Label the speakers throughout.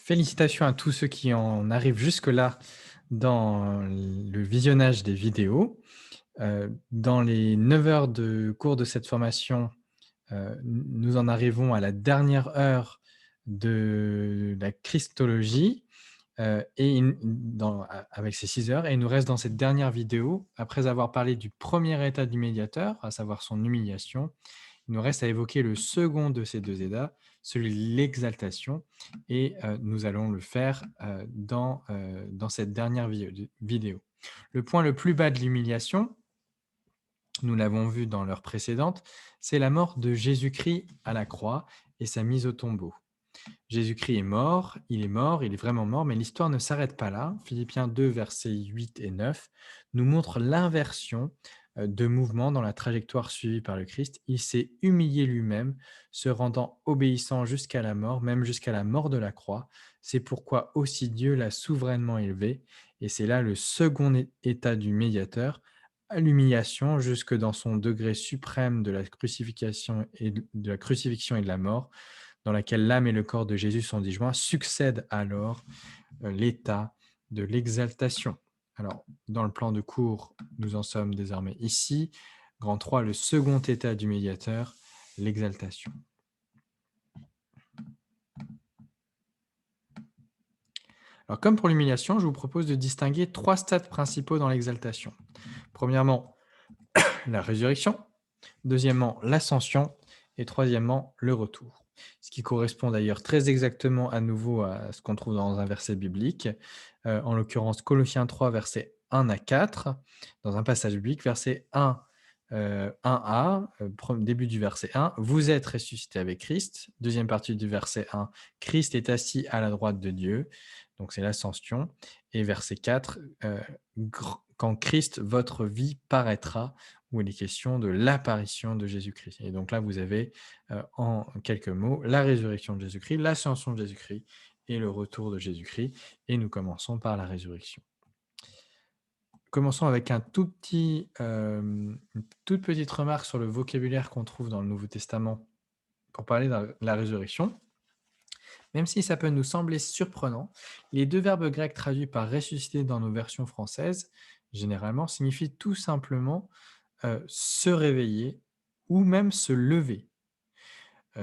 Speaker 1: Félicitations à tous ceux qui en arrivent jusque-là dans le visionnage des vidéos. Dans les 9 heures de cours de cette formation, nous en arrivons à la dernière heure de la Christologie, et avec ces 6 heures, et il nous reste dans cette dernière vidéo, après avoir parlé du premier état du médiateur, à savoir son humiliation, il nous reste à évoquer le second de ces 2 états, celui de l'exaltation, et nous allons le faire dans cette dernière vidéo. Le point le plus bas de l'humiliation, nous l'avons vu dans l'heure précédente, c'est la mort de Jésus-Christ à la croix et sa mise au tombeau. Jésus-Christ est mort, il est vraiment mort, mais l'histoire ne s'arrête pas là. Philippiens 2, versets 8 et 9 nous montre l'inversion de mouvement dans la trajectoire suivie par le Christ. Il s'est humilié lui-même, se rendant obéissant jusqu'à la mort, même jusqu'à la mort de la croix. C'est pourquoi aussi Dieu l'a souverainement élevé, et c'est là le second état du médiateur, à l'humiliation jusque dans son degré suprême de la crucifixion et de la mort, dans laquelle l'âme et le corps de Jésus sont disjoints, succède alors l'état de l'exaltation. Alors, dans le plan de cours, nous en sommes désormais ici. Grand 3, le second état du médiateur, l'exaltation. Alors, comme pour l'humiliation, je vous propose de distinguer 3 stades principaux dans l'exaltation. Premièrement, la résurrection. Deuxièmement, l'ascension. Et troisièmement, le retour. Ce qui correspond d'ailleurs très exactement à nouveau à ce qu'on trouve dans un verset biblique, en l'occurrence Colossiens 3, versets 1 à 4, dans un passage biblique, verset 1, 1a, début du verset 1, vous êtes ressuscité avec Christ. Deuxième partie du verset 1, Christ est assis à la droite de Dieu, donc c'est l'ascension. Et verset 4, quand Christ, votre vie, paraîtra, où il est question de l'apparition de Jésus-Christ. Et donc là, vous avez en quelques mots la résurrection de Jésus-Christ, l'ascension de Jésus-Christ et le retour de Jésus-Christ. Et nous commençons par la résurrection. Commençons avec une toute petite remarque sur le vocabulaire qu'on trouve dans le Nouveau Testament pour parler de la résurrection. Même si ça peut nous sembler surprenant, les 2 verbes grecs traduits par ressusciter dans nos versions françaises, généralement, signifient tout simplement se réveiller ou même se lever.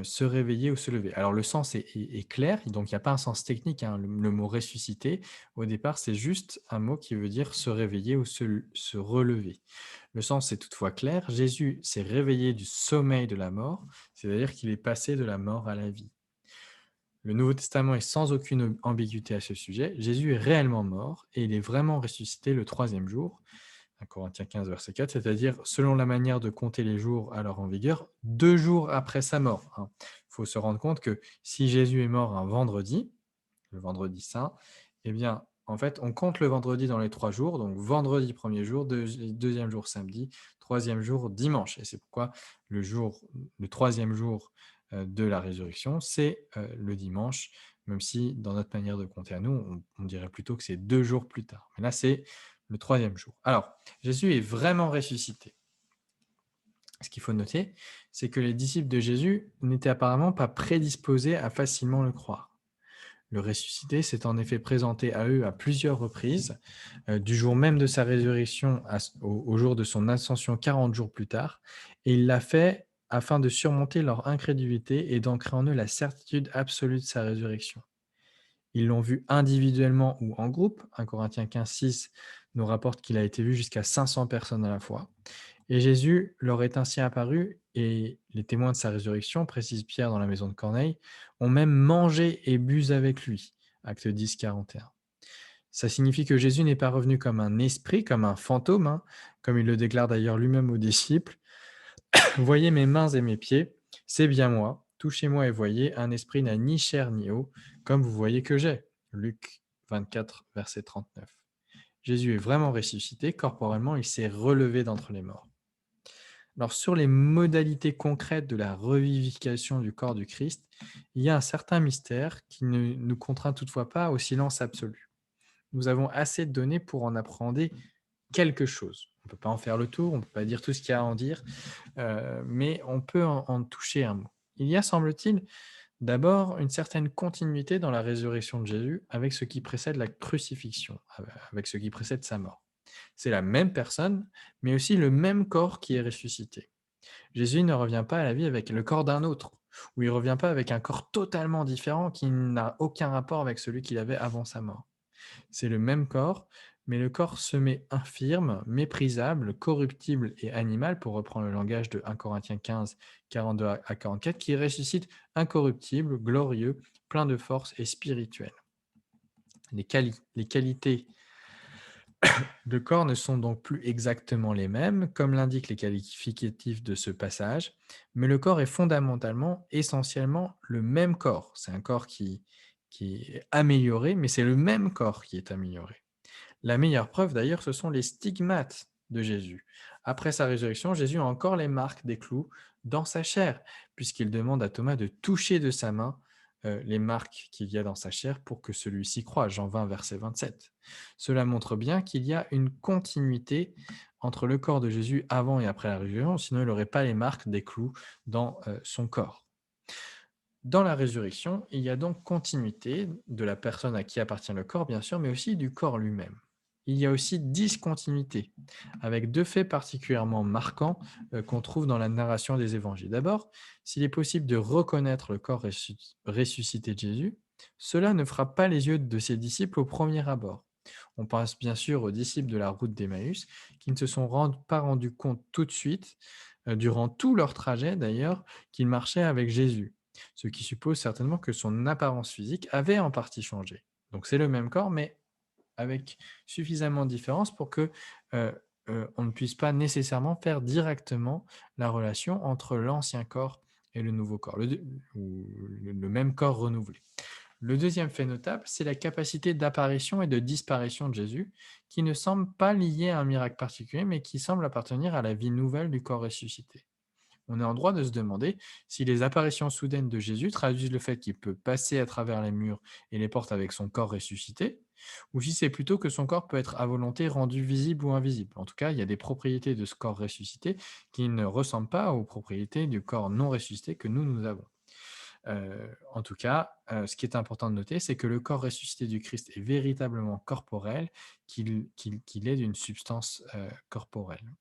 Speaker 1: Se réveiller ou se lever. Alors le sens est clair, donc il n'y a pas un sens technique, hein. Le mot ressusciter, au départ, c'est juste un mot qui veut dire se réveiller ou se relever. Le sens est toutefois clair, Jésus s'est réveillé du sommeil de la mort, c'est-à-dire qu'il est passé de la mort à la vie. Le Nouveau Testament est sans aucune ambiguïté à ce sujet. Jésus est réellement mort et il est vraiment ressuscité le 3e jour. 1 Corinthiens 15, verset 4, c'est-à-dire selon la manière de compter les jours alors en vigueur, 2 jours après sa mort. Il faut se rendre compte que si Jésus est mort un vendredi, le vendredi saint, eh bien, en fait, on compte le vendredi dans les 3 jours, donc vendredi premier jour, deuxième jour samedi, troisième jour dimanche. Et c'est pourquoi le 3e jour de la résurrection, c'est le dimanche, même si dans notre manière de compter à nous, on dirait plutôt que c'est 2 jours plus tard. Mais là, c'est le 3e jour. Alors, Jésus est vraiment ressuscité. Ce qu'il faut noter, c'est que les disciples de Jésus n'étaient apparemment pas prédisposés à facilement le croire. Le ressuscité s'est en effet présenté à eux à plusieurs reprises, du jour même de sa résurrection au jour de son ascension 40 jours plus tard, et il l'a fait afin de surmonter leur incrédulité et d'ancrer en eux la certitude absolue de sa résurrection. Ils l'ont vu individuellement ou en groupe. 1 Corinthiens 15, 6 nous rapporte qu'il a été vu jusqu'à 500 personnes à la fois. Et Jésus leur est ainsi apparu, et les témoins de sa résurrection, précise Pierre dans la maison de Corneille, ont même mangé et bu avec lui. Acte 10, 41. Ça signifie que Jésus n'est pas revenu comme un esprit, comme un fantôme, hein, comme il le déclare d'ailleurs lui-même aux disciples. Voyez mes mains et mes pieds, c'est bien moi. Touchez-moi et voyez, un esprit n'a ni chair ni eau, comme vous voyez que j'ai. Luc 24, verset 39. Jésus est vraiment ressuscité, corporellement, il s'est relevé d'entre les morts. Alors, sur les modalités concrètes de la revivification du corps du Christ, il y a un certain mystère qui ne nous contraint toutefois pas au silence absolu. Nous avons assez de données pour en appréhender quelque chose. On ne peut pas en faire le tour, on ne peut pas dire tout ce qu'il y a à en dire, mais on peut en toucher un mot. Il y a, semble-t-il, D'abord, une certaine continuité dans la résurrection de Jésus avec ce qui précède la crucifixion, avec ce qui précède sa mort. C'est la même personne, mais aussi le même corps qui est ressuscité. Jésus ne revient pas à la vie avec le corps d'un autre, ou il ne revient pas avec un corps totalement différent qui n'a aucun rapport avec celui qu'il avait avant sa mort. C'est le même corps, mais le corps semé infirme, méprisable, corruptible et animal, pour reprendre le langage de 1 Corinthiens 15, 42 à 44, qui ressuscite incorruptible, glorieux, plein de force et spirituel. Les qualités de corps ne sont donc plus exactement les mêmes, comme l'indiquent les qualificatifs de ce passage, mais le corps est fondamentalement, essentiellement le même corps. C'est un corps qui est amélioré, mais c'est le même corps qui est amélioré. La meilleure preuve d'ailleurs, ce sont les stigmates de Jésus. Après sa résurrection, Jésus a encore les marques des clous dans sa chair, puisqu'il demande à Thomas de toucher de sa main les marques qu'il y a dans sa chair pour que celui-ci croie. Jean 20, verset 27. Cela montre bien qu'il y a une continuité entre le corps de Jésus avant et après la résurrection, sinon il n'aurait pas les marques des clous dans son corps. Dans la résurrection, il y a donc continuité de la personne à qui appartient le corps, bien sûr, mais aussi du corps lui-même. Il y a aussi discontinuité, avec deux faits particulièrement marquants qu'on trouve dans la narration des évangiles. D'abord, s'il est possible de reconnaître le corps ressuscité de Jésus, cela ne frappe pas les yeux de ses disciples au premier abord. On pense bien sûr aux disciples de la route d'Emmaüs, qui ne se sont pas rendus compte tout de suite, durant tout leur trajet d'ailleurs, qu'ils marchaient avec Jésus, ce qui suppose certainement que son apparence physique avait en partie changé. Donc c'est le même corps, mais avec suffisamment de différence pour que on ne puisse pas nécessairement faire directement la relation entre l'ancien corps et le nouveau corps, ou le même corps renouvelé. Le deuxième fait notable, c'est la capacité d'apparition et de disparition de Jésus, qui ne semble pas liée à un miracle particulier, mais qui semble appartenir à la vie nouvelle du corps ressuscité. On est en droit de se demander si les apparitions soudaines de Jésus traduisent le fait qu'il peut passer à travers les murs et les portes avec son corps ressuscité, ou si c'est plutôt que son corps peut être à volonté rendu visible ou invisible. En tout cas, il y a des propriétés de ce corps ressuscité qui ne ressemblent pas aux propriétés du corps non ressuscité que nous avons. En tout cas, ce qui est important de noter, c'est que le corps ressuscité du Christ est véritablement corporel, qu'il est d'une substance corporelle.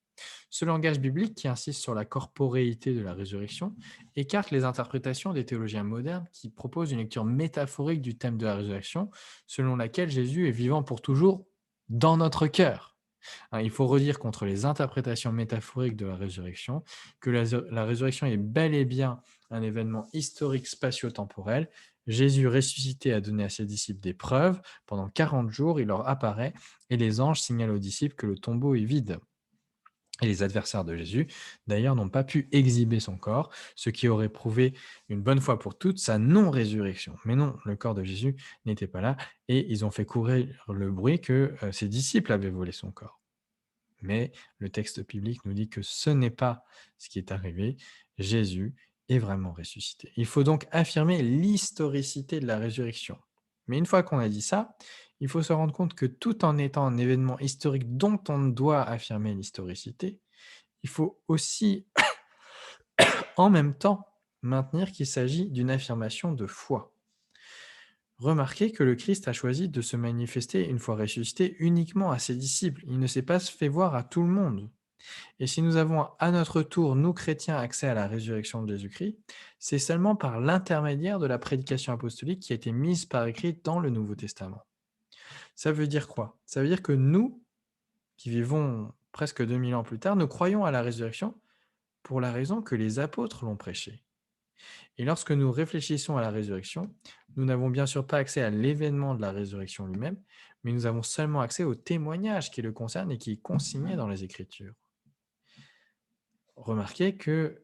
Speaker 1: Ce langage biblique, qui insiste sur la corporéité de la résurrection, écarte les interprétations des théologiens modernes qui proposent une lecture métaphorique du thème de la résurrection, selon laquelle Jésus est vivant pour toujours dans notre cœur. Hein, il faut redire contre les interprétations métaphoriques de la résurrection que la résurrection est bel et bien un événement historique spatio-temporel. Jésus ressuscité a donné à ses disciples des preuves. Pendant 40 jours, il leur apparaît et les anges signalent aux disciples que le tombeau est vide. Et les adversaires de Jésus, d'ailleurs, n'ont pas pu exhiber son corps, ce qui aurait prouvé une bonne fois pour toutes sa non-résurrection. Mais non, le corps de Jésus n'était pas là et ils ont fait courir le bruit que ses disciples avaient volé son corps. Mais le texte biblique nous dit que ce n'est pas ce qui est arrivé. Jésus est vraiment ressuscité. Il faut donc affirmer l'historicité de la résurrection. Mais une fois qu'on a dit ça, il faut se rendre compte que tout en étant un événement historique dont on doit affirmer l'historicité, il faut aussi en même temps maintenir qu'il s'agit d'une affirmation de foi. Remarquez que le Christ a choisi de se manifester une fois ressuscité uniquement à ses disciples. Il ne s'est pas fait voir à tout le monde. Et si nous avons à notre tour, nous chrétiens, accès à la résurrection de Jésus-Christ, c'est seulement par l'intermédiaire de la prédication apostolique qui a été mise par écrit dans le Nouveau Testament. Ça veut dire quoi? Ça veut dire que nous, qui vivons presque 2000 ans plus tard, nous croyons à la résurrection pour la raison que les apôtres l'ont prêchée. Et lorsque nous réfléchissons à la résurrection, nous n'avons bien sûr pas accès à l'événement de la résurrection lui-même, mais nous avons seulement accès au témoignage qui le concerne et qui est consigné dans les Écritures. Remarquez que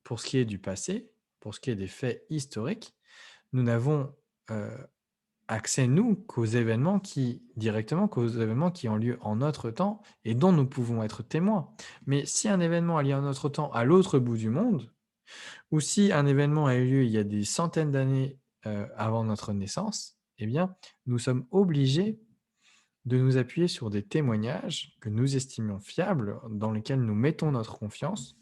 Speaker 1: pour ce qui est du passé, pour ce qui est des faits historiques, nous n'avons accès, nous, qu'aux événements qu'aux événements qui ont lieu en notre temps et dont nous pouvons être témoins. Mais si un événement a lieu en notre temps à l'autre bout du monde, ou si un événement a eu lieu il y a des centaines d'années avant notre naissance, eh bien, nous sommes obligés de nous appuyer sur des témoignages que nous estimions fiables, dans lesquels nous mettons notre confiance,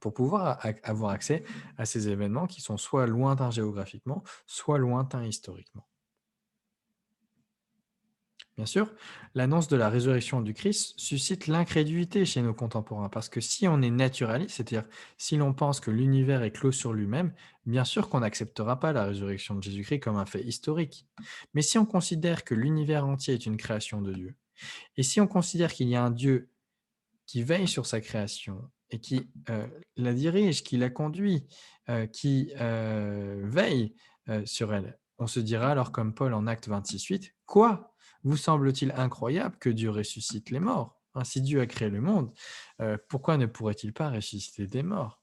Speaker 1: pour pouvoir avoir accès à ces événements qui sont soit lointains géographiquement, soit lointains historiquement. Bien sûr, l'annonce de la résurrection du Christ suscite l'incrédulité chez nos contemporains, parce que si on est naturaliste, c'est-à-dire si l'on pense que l'univers est clos sur lui-même, bien sûr qu'on n'acceptera pas la résurrection de Jésus-Christ comme un fait historique. Mais si on considère que l'univers entier est une création de Dieu, et si on considère qu'il y a un Dieu qui veille sur sa création et qui la dirige, qui la conduit, qui veille sur elle. On se dira alors comme Paul en Acte 26:8, quoi? Vous semble-t-il incroyable que Dieu ressuscite les morts? Ainsi Dieu a créé le monde, pourquoi ne pourrait-il pas ressusciter des morts?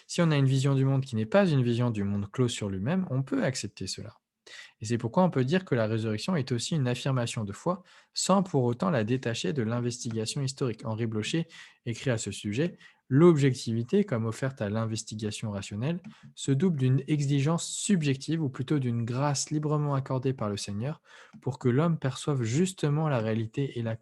Speaker 1: Si on a une vision du monde qui n'est pas une vision du monde clos sur lui-même, on peut accepter cela. Et c'est pourquoi on peut dire que la résurrection est aussi une affirmation de foi, sans pour autant la détacher de l'investigation historique. Henri Blocher écrit à ce sujet: l'objectivité, comme offerte à l'investigation rationnelle, se double d'une exigence subjective, ou plutôt d'une grâce librement accordée par le Seigneur, pour que l'homme perçoive justement la réalité et la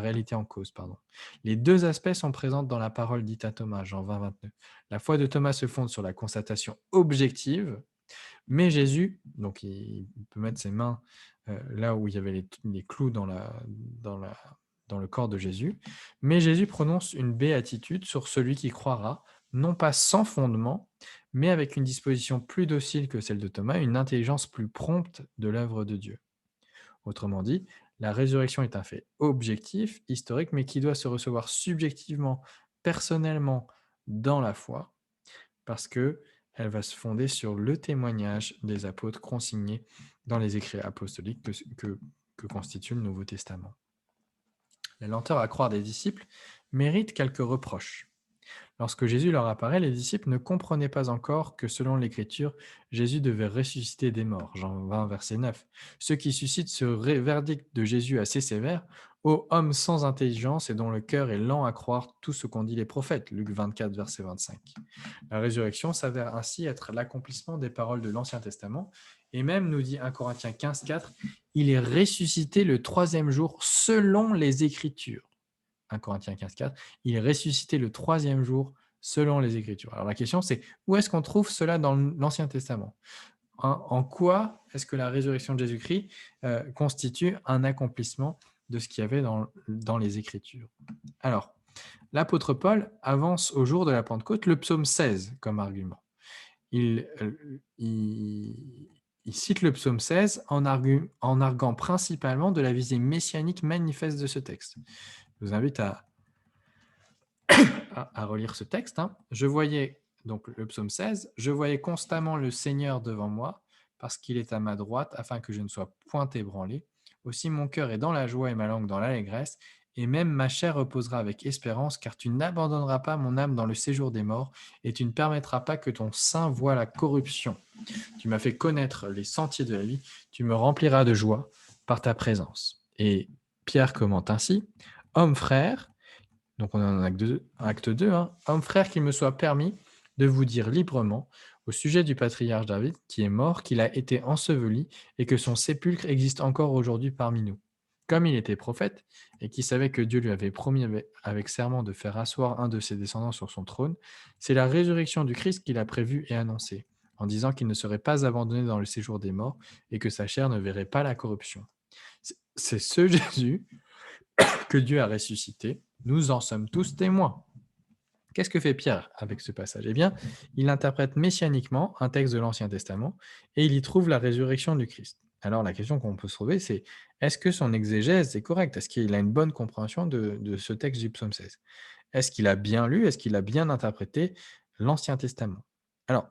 Speaker 1: réalité en cause, pardon. Les deux aspects sont présents dans la parole dite à Thomas, Jean 20:29. La foi de Thomas se fonde sur la constatation objective, mais Jésus, donc il peut mettre ses mains là où il y avait les clous dans le corps de Jésus, mais Jésus prononce une béatitude sur celui qui croira, non pas sans fondement, mais avec une disposition plus docile que celle de Thomas, une intelligence plus prompte de l'œuvre de Dieu. Autrement dit, la résurrection est un fait objectif, historique, mais qui doit se recevoir subjectivement, personnellement, dans la foi, parce que elle va se fonder sur le témoignage des apôtres consignés dans les écrits apostoliques que constitue le Nouveau Testament. La lenteur à croire des disciples mérite quelques reproches. Lorsque Jésus leur apparaît, les disciples ne comprenaient pas encore que, selon l'Écriture, Jésus devait ressusciter des morts. Jean 20, verset 9. Ce qui suscite ce verdict de Jésus assez sévère: ô homme sans intelligence et dont le cœur est lent à croire tout ce qu'ont dit les prophètes. Luc 24, verset 25. La résurrection s'avère ainsi être l'accomplissement des paroles de l'Ancien Testament. Et même, nous dit 1 Corinthiens 15, 4, il est ressuscité le troisième jour selon les Écritures. 1 Corinthiens 15, 4, il est ressuscité le troisième jour selon les Écritures. Alors la question, c'est où est-ce qu'on trouve cela dans l'Ancien Testament? En quoi est-ce que la résurrection de Jésus-Christ constitue un accomplissement de ce qu'il y avait dans les Écritures? Alors, l'apôtre Paul avance au jour de la Pentecôte le psaume 16 comme argument. Il, il cite le psaume 16 en arguant principalement de la visée messianique manifeste de ce texte. Je vous invite à relire ce texte. Je voyais, donc le psaume 16, je voyais constamment le Seigneur devant moi, parce qu'il est à ma droite, afin que je ne sois point ébranlé. Aussi mon cœur est dans la joie et ma langue dans l'allégresse, et même ma chair reposera avec espérance, car tu n'abandonneras pas mon âme dans le séjour des morts, et tu ne permettras pas que ton sein voie la corruption. Tu m'as fait connaître les sentiers de la vie, tu me rempliras de joie par ta présence. Et Pierre commente ainsi: homme frère, donc on est en acte 2, homme frère, qu'il me soit permis de vous dire librement au sujet du patriarche David, qui est mort, qu'il a été enseveli et que son sépulcre existe encore aujourd'hui parmi nous. Comme il était prophète et qu'il savait que Dieu lui avait promis avec serment de faire asseoir un de ses descendants sur son trône, c'est la résurrection du Christ qu'il a prévue et annoncée, en disant qu'il ne serait pas abandonné dans le séjour des morts et que sa chair ne verrait pas la corruption. C'est ce Jésus que Dieu a ressuscité. Nous en sommes tous témoins. Qu'est-ce que fait Pierre avec ce passage? Eh bien, il interprète messianiquement un texte de l'Ancien Testament et il y trouve la résurrection du Christ. Alors la question qu'on peut se trouver, c'est: est-ce que son exégèse est correcte? Est-ce qu'il a une bonne compréhension de ce texte du psaume 16? Est-ce qu'il a bien lu? Est-ce qu'il a bien interprété l'Ancien Testament? Alors,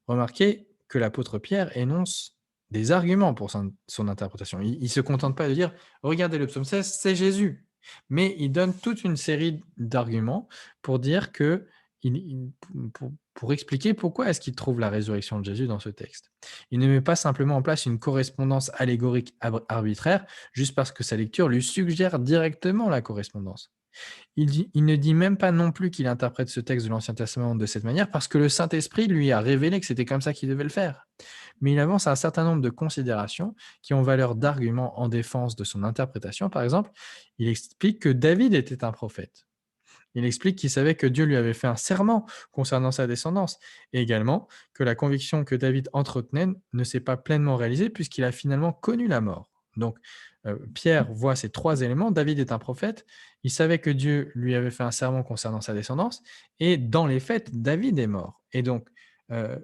Speaker 1: remarquez que l'apôtre Pierre énonce des arguments pour son interprétation. Il ne se contente pas de dire: regardez le psaume 16, c'est Jésus. Mais il donne toute une série d'arguments pour dire que pour expliquer pourquoi est-ce qu'il trouve la résurrection de Jésus dans ce texte. Il ne met pas simplement en place une correspondance allégorique arbitraire juste parce que sa lecture lui suggère directement la correspondance. Il ne dit même pas non plus qu'il interprète ce texte de l'Ancien Testament de cette manière parce que le Saint-Esprit lui a révélé que c'était comme ça qu'il devait le faire. Mais il avance un certain nombre de considérations qui ont valeur d'argument en défense de son interprétation. Par exemple, il explique que David était un prophète. Il explique qu'il savait que Dieu lui avait fait un serment concernant sa descendance, et également que la conviction que David entretenait ne s'est pas pleinement réalisée puisqu'il a finalement connu la mort. Donc, Pierre voit ces trois éléments. David est un prophète, il savait que Dieu lui avait fait un serment concernant sa descendance, et dans les faits, David est mort. Et donc, euh,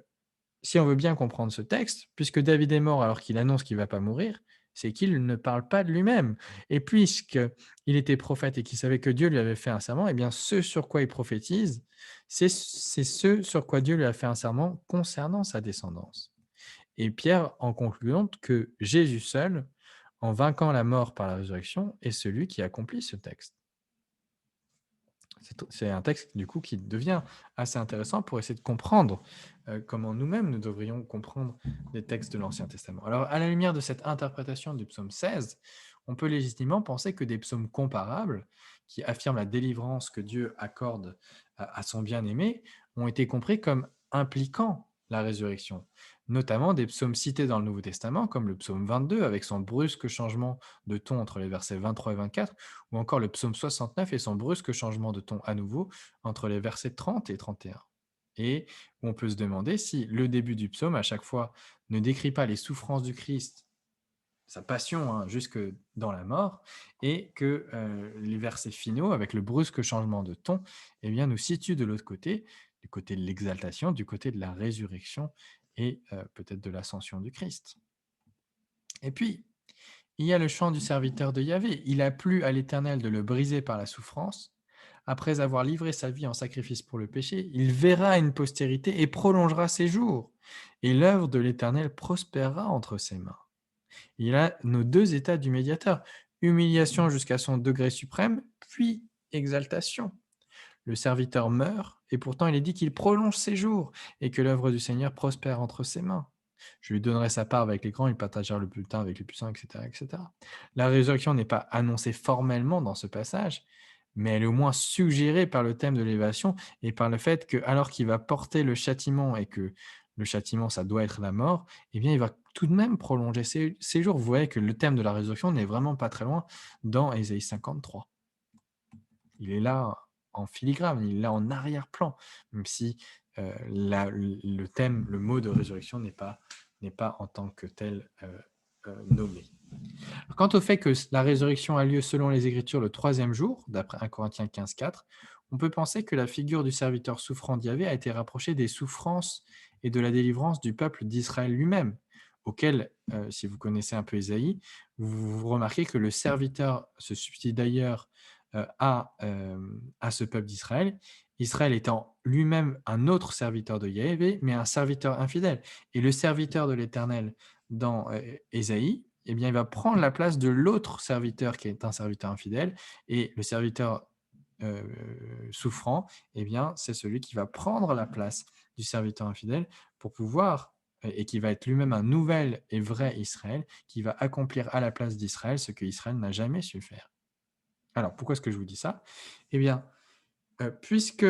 Speaker 1: si on veut bien comprendre ce texte, puisque David est mort alors qu'il annonce qu'il ne va pas mourir, c'est qu'il ne parle pas de lui-même. Et puisqu'il était prophète et qu'il savait que Dieu lui avait fait un serment, eh bien, ce sur quoi il prophétise, c'est ce sur quoi Dieu lui a fait un serment concernant sa descendance. Et Pierre en conclut donc que Jésus seul, en vainquant la mort par la résurrection, est celui qui accomplit ce texte. C'est un texte, du coup, qui devient assez intéressant pour essayer de comprendre comment nous-mêmes nous devrions comprendre les textes de l'Ancien Testament. Alors, à la lumière de cette interprétation du psaume 16, on peut légitimement penser que des psaumes comparables, qui affirment la délivrance que Dieu accorde à son bien-aimé, ont été compris comme impliquant la résurrection, notamment des psaumes cités dans le Nouveau Testament, comme le psaume 22, avec son brusque changement de ton entre les versets 23 et 24, ou encore le psaume 69 et son brusque changement de ton à nouveau entre les versets 30 et 31. Et on peut se demander si le début du psaume, à chaque fois, ne décrit pas les souffrances du Christ, sa passion jusque dans la mort, et que les versets finaux, avec le brusque changement de ton, eh bien, nous situent de l'autre côté, du côté de l'exaltation, du côté de la résurrection et peut-être de l'ascension du Christ. Et puis, il y a le chant du serviteur de Yahvé. Il a plu à l'Éternel de le briser par la souffrance. Après avoir livré sa vie en sacrifice pour le péché, il verra une postérité et prolongera ses jours. Et l'œuvre de l'Éternel prospérera entre ses mains. Il a nos deux états du médiateur, humiliation jusqu'à son degré suprême, puis exaltation. Le serviteur meurt, et pourtant il est dit qu'il prolonge ses jours, et que l'œuvre du Seigneur prospère entre ses mains. Je lui donnerai sa part avec les grands, il partagera le bulletin avec les puissants, etc., etc. La résurrection n'est pas annoncée formellement dans ce passage, mais elle est au moins suggérée par le thème de l'élévation et par le fait que, alors qu'il va porter le châtiment et que le châtiment, ça doit être la mort, eh bien, il va tout de même prolonger ses jours. Vous voyez que le thème de la résurrection n'est vraiment pas très loin dans Ésaïe 53. Il est là en filigrane, il est là en arrière-plan, même si le thème, le mot de résurrection n'est pas en tant que tel nommé. Quant au fait que la résurrection a lieu selon les Écritures le troisième jour, d'après 1 Corinthiens 15,4, on peut penser que la figure du serviteur souffrant d'Yahvé a été rapprochée des souffrances et de la délivrance du peuple d'Israël lui-même, auquel, si vous connaissez un peu Ésaïe, vous remarquez que le serviteur se substitue d'ailleurs à ce peuple d'Israël, Israël étant lui-même un autre serviteur de Yahvé, mais un serviteur infidèle. Et le serviteur de l'Éternel dans Ésaïe, eh bien, il va prendre la place de l'autre serviteur qui est un serviteur infidèle, et le serviteur souffrant, eh bien, c'est celui qui va prendre la place du serviteur infidèle pour pouvoir, et qui va être lui-même un nouvel et vrai Israël, qui va accomplir à la place d'Israël ce que Israël n'a jamais su faire. Alors, pourquoi est-ce que je vous dis ça? Eh bien, puisque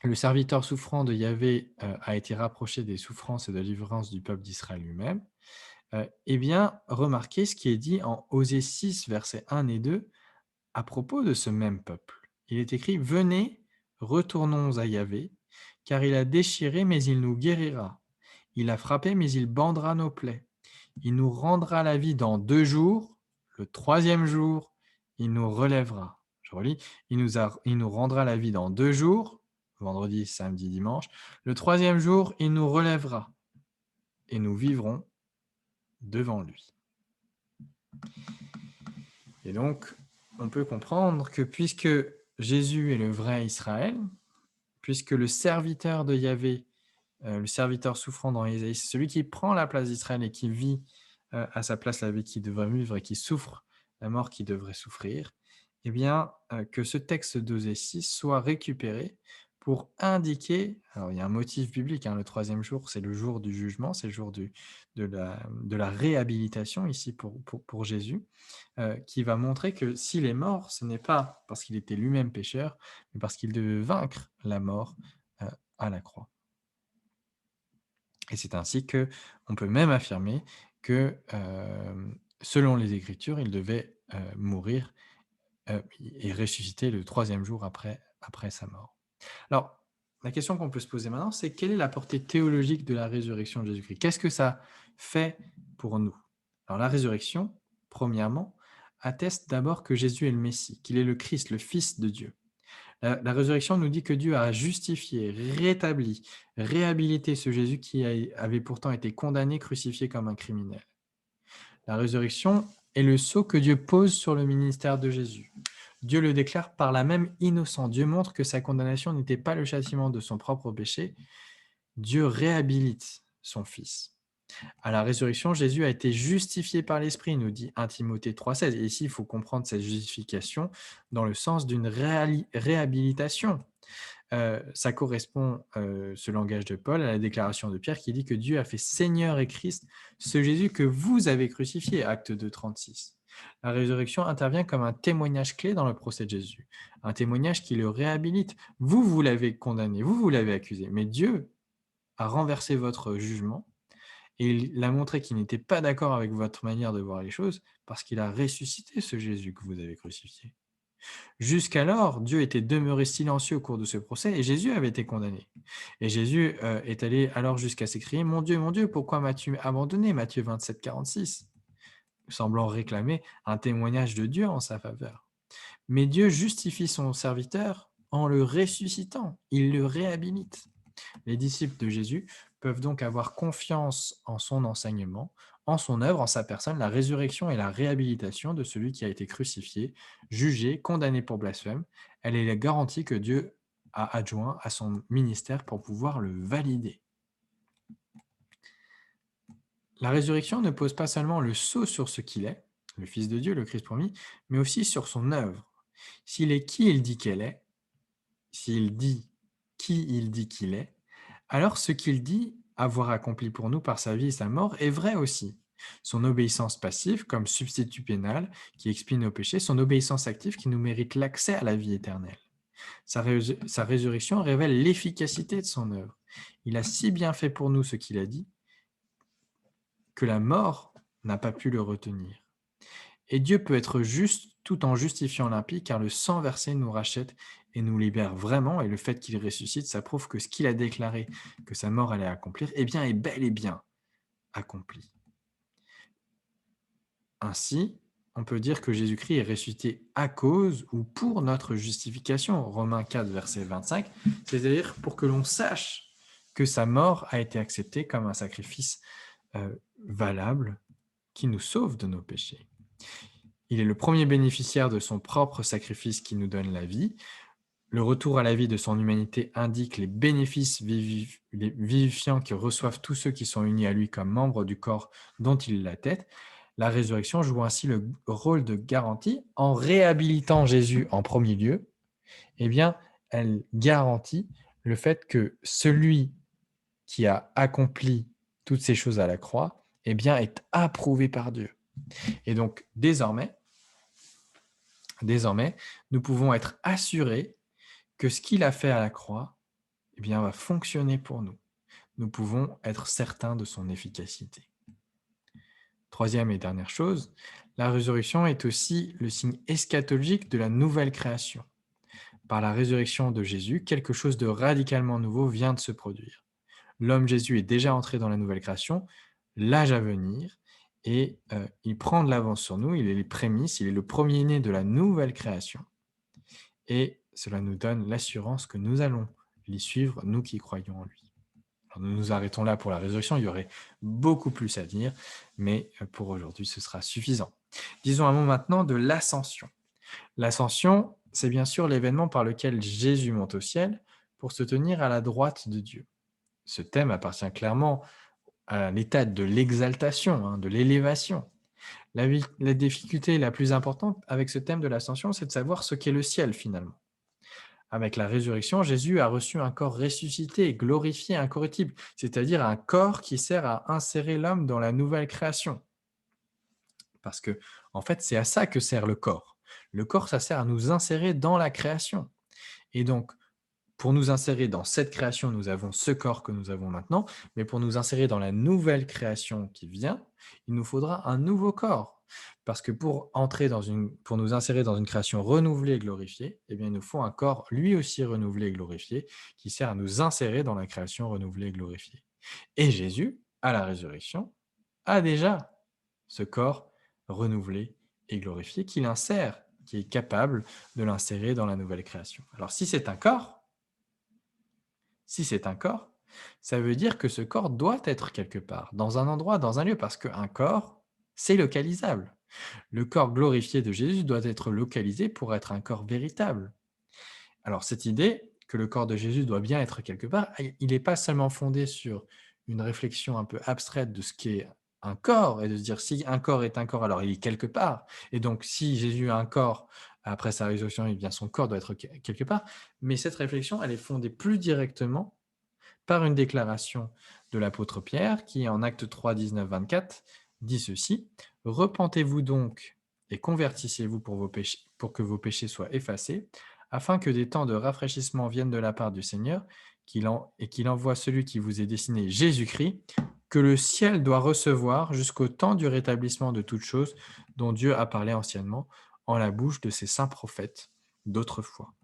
Speaker 1: le serviteur souffrant de Yahvé a été rapproché des souffrances et de la délivrance du peuple d'Israël lui-même, eh bien, remarquez ce qui est dit en Osée 6, versets 1 et 2, à propos de ce même peuple. Il est écrit: Venez, retournons à Yahvé, car il a déchiré, mais il nous guérira. Il a frappé, mais il bandera nos plaies. Il nous rendra la vie dans 2 jours. Le troisième jour, il nous relèvera. Je relis. Il nous rendra la vie dans 2 jours, vendredi, samedi, dimanche. Le troisième jour, il nous relèvera. Et nous vivrons devant lui. Et donc, on peut comprendre que puisque Jésus est le vrai Israël, puisque le serviteur de Yahvé, le serviteur souffrant dans Ésaïe, c'est celui qui prend la place d'Israël et qui vit à sa place la vie qu'il devrait vivre et qui souffre la mort qu'il devrait souffrir, eh bien, que ce texte d'Osée 6 soit récupéré pour indiquer, alors il y a un motif biblique, le troisième jour, c'est le jour du jugement, c'est le jour de la réhabilitation ici pour Jésus, qui va montrer que s'il est mort, ce n'est pas parce qu'il était lui-même pécheur, mais parce qu'il devait vaincre la mort à la croix. Et c'est ainsi qu'on peut même affirmer que, selon les Écritures, il devait mourir et ressusciter le troisième jour après après sa mort. Alors, la question qu'on peut se poser maintenant, c'est quelle est la portée théologique de la résurrection de Jésus-Christ? Qu'est-ce que ça fait pour nous? Alors, la résurrection, premièrement, atteste d'abord que Jésus est le Messie, qu'il est le Christ, le Fils de Dieu. La résurrection nous dit que Dieu a justifié, rétabli, réhabilité ce Jésus qui avait pourtant été condamné, crucifié comme un criminel. La résurrection est le sceau que Dieu pose sur le ministère de Jésus. Dieu le déclare par là même innocent. Dieu montre que sa condamnation n'était pas le châtiment de son propre péché. Dieu réhabilite son Fils. À la résurrection, Jésus a été justifié par l'Esprit, nous dit 1 Timothée 3,16. Et ici, il faut comprendre cette justification dans le sens d'une réhabilitation. Ça correspond, ce langage de Paul, à la déclaration de Pierre qui dit que Dieu a fait Seigneur et Christ ce Jésus que vous avez crucifié, Acte 2, 36. La résurrection intervient comme un témoignage clé dans le procès de Jésus, un témoignage qui le réhabilite. Vous, vous l'avez condamné, vous l'avez accusé, mais Dieu a renversé votre jugement et il a montré qu'il n'était pas d'accord avec votre manière de voir les choses parce qu'il a ressuscité ce Jésus que vous avez crucifié. Jusqu'alors, Dieu était demeuré silencieux au cours de ce procès et Jésus avait été condamné. Et Jésus est allé alors jusqu'à s'écrier: mon Dieu, pourquoi m'as-tu abandonné ?» Matthieu 27, 46, semblant réclamer un témoignage de Dieu en sa faveur. Mais Dieu justifie son serviteur en le ressuscitant, il le réhabilite. Les disciples de Jésus peuvent donc avoir confiance en son enseignement, en son œuvre, en sa personne, la résurrection et la réhabilitation de celui qui a été crucifié, jugé, condamné pour blasphème. Elle est la garantie que Dieu a adjoint à son ministère pour pouvoir le valider. La résurrection ne pose pas seulement le sceau sur ce qu'il est, le Fils de Dieu, le Christ promis, mais aussi sur son œuvre. S'il est qui il dit qu'elle est, s'il dit qui il dit qu'il est, alors ce qu'il dit avoir accompli pour nous par sa vie et sa mort est vrai aussi. Son obéissance passive comme substitut pénal qui expie nos péchés, son obéissance active qui nous mérite l'accès à la vie éternelle. Sa résurrection révèle l'efficacité de son œuvre. Il a si bien fait pour nous ce qu'il a dit que la mort n'a pas pu le retenir. Et Dieu peut être juste tout en justifiant l'impie, car le sang versé nous rachète et nous libère vraiment, et le fait qu'il ressuscite, ça prouve que ce qu'il a déclaré, que sa mort allait accomplir, eh bien, est bel et bien accompli. Ainsi, on peut dire que Jésus-Christ est ressuscité à cause ou pour notre justification, Romains 4, verset 25, c'est-à-dire pour que l'on sache que sa mort a été acceptée comme un sacrifice valable qui nous sauve de nos péchés. Il est le premier bénéficiaire de son propre sacrifice qui nous donne la vie. Le retour à la vie de son humanité indique les bénéfices vivifiants que reçoivent tous ceux qui sont unis à lui comme membres du corps dont il est la tête. La résurrection joue ainsi le rôle de garantie en réhabilitant Jésus en premier lieu. Eh bien, elle garantit le fait que celui qui a accompli toutes ces choses à la croix, eh bien, est approuvé par Dieu. Et donc, désormais, nous pouvons être assurés que ce qu'il a fait à la croix, eh bien, va fonctionner pour nous. Nous pouvons être certains de son efficacité. Troisième et dernière chose, la résurrection est aussi le signe eschatologique de la nouvelle création. Par la résurrection de Jésus, quelque chose de radicalement nouveau vient de se produire. L'homme Jésus est déjà entré dans la nouvelle création, l'âge à venir, et il prend de l'avance sur nous, il est les prémices, il est le premier-né de la nouvelle création. Et cela nous donne l'assurance que nous allons l'y suivre, nous qui croyons en lui. Alors, nous nous arrêtons là pour la résurrection, il y aurait beaucoup plus à dire, mais pour aujourd'hui, ce sera suffisant. Disons un mot maintenant de l'ascension. L'ascension, c'est bien sûr l'événement par lequel Jésus monte au ciel pour se tenir à la droite de Dieu. Ce thème appartient clairement à l'état de l'exaltation, de l'élévation. La difficulté la plus importante avec ce thème de l'ascension, c'est de savoir ce qu'est le ciel finalement. Avec la résurrection, Jésus a reçu un corps ressuscité, glorifié, incorruptible, c'est-à-dire un corps qui sert à insérer l'homme dans la nouvelle création. Parce que, en fait, c'est à ça que sert le corps. Le corps, ça sert à nous insérer dans la création. Et donc, pour nous insérer dans cette création, nous avons ce corps que nous avons maintenant, mais pour nous insérer dans la nouvelle création qui vient, il nous faudra un nouveau corps. Parce que pour nous insérer dans une création renouvelée et glorifiée, eh bien, il nous faut un corps lui aussi renouvelé et glorifié, qui sert à nous insérer dans la création renouvelée et glorifiée. Et Jésus, à la résurrection, a déjà ce corps renouvelé et glorifié qui l'insère, qui est capable de l'insérer dans la nouvelle création. Alors si c'est un corps, ça veut dire que ce corps doit être quelque part, dans un endroit, dans un lieu, parce qu'un corps, c'est localisable. Le corps glorifié de Jésus doit être localisé pour être un corps véritable. Alors cette idée que le corps de Jésus doit bien être quelque part, il n'est pas seulement fondé sur une réflexion un peu abstraite de ce qu'est un corps et de se dire si un corps est un corps, alors il est quelque part. Et donc si Jésus a un corps après sa résurrection, eh bien son corps doit être quelque part. Mais cette réflexion, elle est fondée plus directement par une déclaration de l'apôtre Pierre qui, en Actes 3, 19, 24, dit ceci: « Repentez-vous donc et convertissez-vous pour que vos péchés soient effacés, afin que des temps de rafraîchissement viennent de la part du Seigneur, et qu'il envoie celui qui vous est destiné, Jésus-Christ, que le ciel doit recevoir jusqu'au temps du rétablissement de toutes choses dont Dieu a parlé anciennement en la bouche de ses saints prophètes d'autrefois. »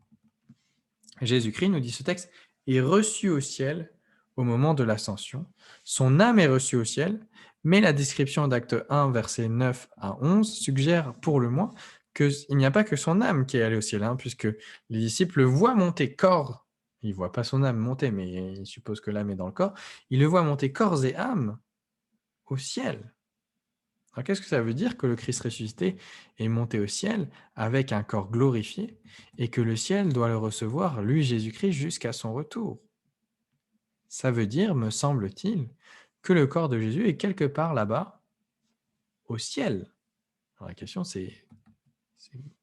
Speaker 1: Jésus-Christ, nous dit ce texte, est reçu au ciel au moment de l'ascension. Son âme est reçue au ciel, mais la description d'Acte 1, versets 9 à 11, suggère pour le moins qu'il n'y a pas que son âme qui est allée au ciel, puisque les disciples le voient monter corps. Ils ne voient pas son âme monter, mais ils supposent que l'âme est dans le corps. Ils le voient monter corps et âme au ciel. Alors, qu'est-ce que ça veut dire que le Christ ressuscité est monté au ciel avec un corps glorifié et que le ciel doit le recevoir, lui Jésus-Christ, jusqu'à son retour? Ça veut dire, me semble-t-il, que le corps de Jésus est quelque part là-bas, au ciel. Alors, la question c'est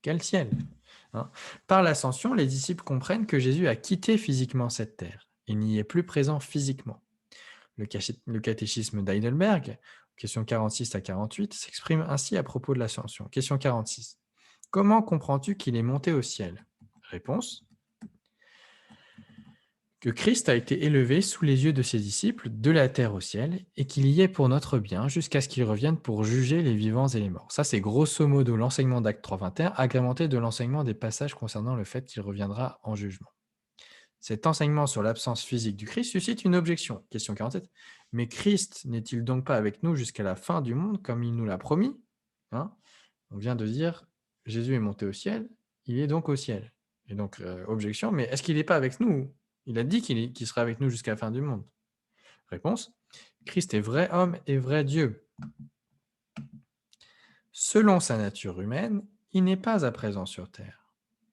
Speaker 1: quel ciel, hein? Par l'ascension, les disciples comprennent que Jésus a quitté physiquement cette terre. Il n'y est plus présent physiquement. Le catéchisme d'Heidelberg, question 46 à 48, s'exprime ainsi à propos de l'ascension. Question 46. Comment comprends-tu qu'il est monté au ciel? Réponse. Que Christ a été élevé sous les yeux de ses disciples de la terre au ciel et qu'il y est pour notre bien jusqu'à ce qu'il revienne pour juger les vivants et les morts. Ça, c'est grosso modo l'enseignement d'Acte 3.21, agrémenté de l'enseignement des passages concernant le fait qu'il reviendra en jugement. Cet enseignement sur l'absence physique du Christ suscite une objection. Question 47. Mais Christ n'est-il donc pas avec nous jusqu'à la fin du monde comme il nous l'a promis? On vient de dire, Jésus est monté au ciel, il est donc au ciel. Et donc, objection, mais est-ce qu'il n'est pas avec nous? Il a dit qu'il sera avec nous jusqu'à la fin du monde. Réponse. Christ est vrai homme et vrai Dieu. Selon sa nature humaine, il n'est pas à présent sur terre.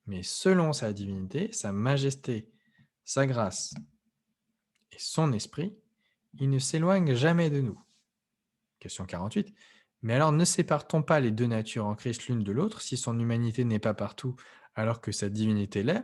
Speaker 1: Mais selon sa divinité, sa majesté, sa grâce et son esprit, il ne s'éloigne jamais de nous. Question 48. Mais alors ne sépare-t-on pas les deux natures en Christ l'une de l'autre si son humanité n'est pas partout alors que sa divinité l'est?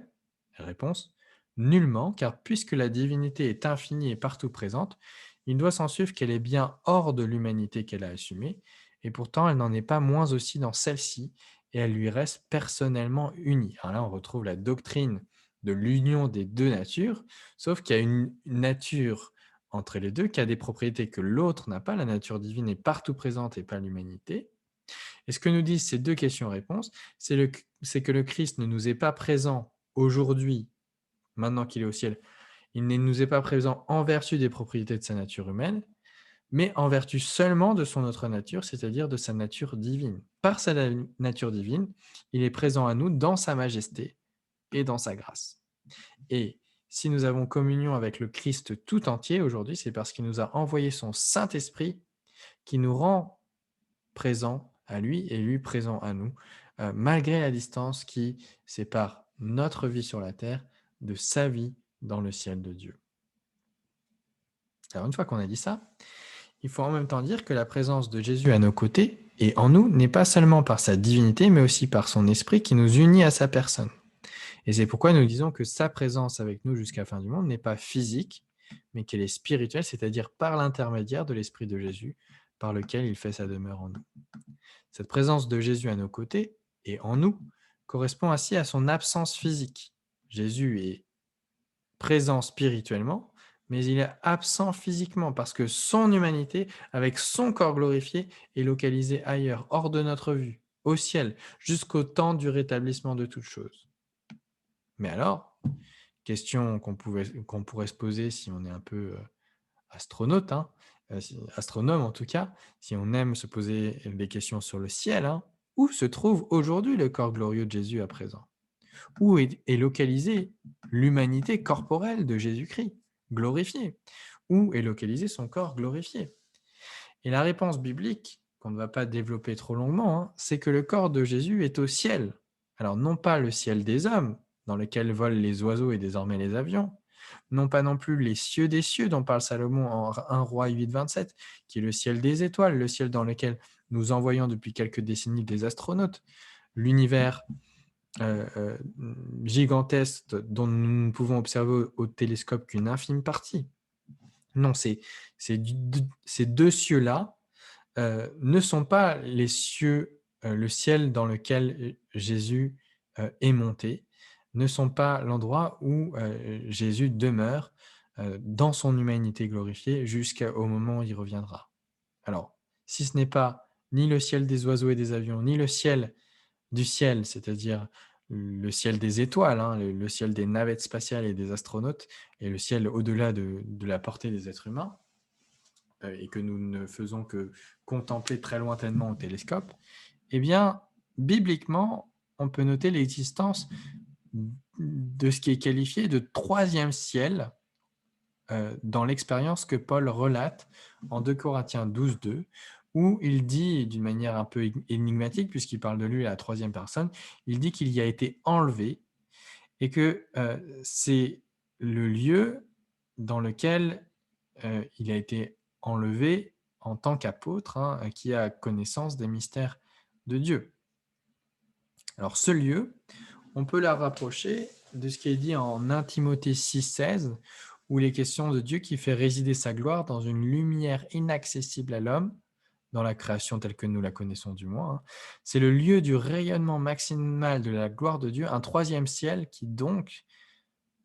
Speaker 1: Réponse. Nullement, car puisque la divinité est infinie et partout présente, il doit s'en suivre qu'elle est bien hors de l'humanité qu'elle a assumée, et pourtant elle n'en est pas moins aussi dans celle-ci, et elle lui reste personnellement unie. Alors là, on retrouve la doctrine de l'union des deux natures, sauf qu'il y a une nature entre les deux qui a des propriétés que l'autre n'a pas. La nature divine est partout présente et pas l'humanité. Et ce que nous disent ces deux questions-réponses, c'est que le Christ ne nous est pas présent aujourd'hui, maintenant qu'il est au ciel. Il ne nous est pas présent en vertu des propriétés de sa nature humaine, mais en vertu seulement de son autre nature, c'est-à-dire de sa nature divine. Par sa nature divine, il est présent à nous dans sa majesté et dans sa grâce. Et si nous avons communion avec le Christ tout entier aujourd'hui, c'est parce qu'il nous a envoyé son Saint-Esprit qui nous rend présents à lui et lui présent à nous, malgré la distance qui sépare notre vie sur la terre de sa vie dans le ciel de Dieu. Alors une fois qu'on a dit ça, il faut en même temps dire que la présence de Jésus à nos côtés et en nous n'est pas seulement par sa divinité, mais aussi par son esprit qui nous unit à sa personne. Et c'est pourquoi nous disons que sa présence avec nous jusqu'à la fin du monde n'est pas physique, mais qu'elle est spirituelle, c'est-à-dire par l'intermédiaire de l'Esprit de Jésus, par lequel il fait sa demeure en nous. Cette présence de Jésus à nos côtés et en nous correspond ainsi à son absence physique. Jésus est présent spirituellement, mais il est absent physiquement parce que son humanité, avec son corps glorifié, est localisée ailleurs, hors de notre vue, au ciel, jusqu'au temps du rétablissement de toutes choses. Mais alors, question qu'on pourrait se poser si on est un peu astronaute, hein, astronome en tout cas, si on aime se poser des questions sur le ciel, hein, où se trouve aujourd'hui le corps glorieux de Jésus à présent? Où est localisée l'humanité corporelle de Jésus-Christ, glorifiée? Où est localisé son corps glorifié? Et la réponse biblique, qu'on ne va pas développer trop longuement, hein, c'est que le corps de Jésus est au ciel. Alors non pas le ciel des hommes, dans lequel volent les oiseaux et désormais les avions, non pas non plus les cieux des cieux dont parle Salomon en 1 Roi 8, 27, qui est le ciel des étoiles, le ciel dans lequel nous envoyons depuis quelques décennies des astronautes, l'univers gigantesque dont nous ne pouvons observer au télescope qu'une infime partie. Non, ces deux cieux-là ne sont pas les cieux, le ciel dans lequel Jésus est monté, ne sont pas l'endroit où Jésus demeure dans son humanité glorifiée jusqu'au moment où il reviendra. Alors, si ce n'est pas ni le ciel des oiseaux et des avions, ni le ciel du ciel, c'est-à-dire le ciel des étoiles, hein, le ciel des navettes spatiales et des astronautes, et le ciel au-delà de la portée des êtres humains, et que nous ne faisons que contempler très lointainement au télescope, eh bien, bibliquement, on peut noter l'existence de ce qui est qualifié de troisième ciel dans l'expérience que Paul relate en 2 Corinthiens 12, 2, où il dit, d'une manière un peu énigmatique, puisqu'il parle de lui à la troisième personne, il dit qu'il y a été enlevé et que c'est le lieu dans lequel il a été enlevé en tant qu'apôtre, hein, qui a connaissance des mystères de Dieu. Alors ce lieu, on peut la rapprocher de ce qui est dit en 1 Timothée 6, 16, où il est question de Dieu qui fait résider sa gloire dans une lumière inaccessible à l'homme, dans la création telle que nous la connaissons du moins, hein. C'est le lieu du rayonnement maximal de la gloire de Dieu, un troisième ciel qui donc,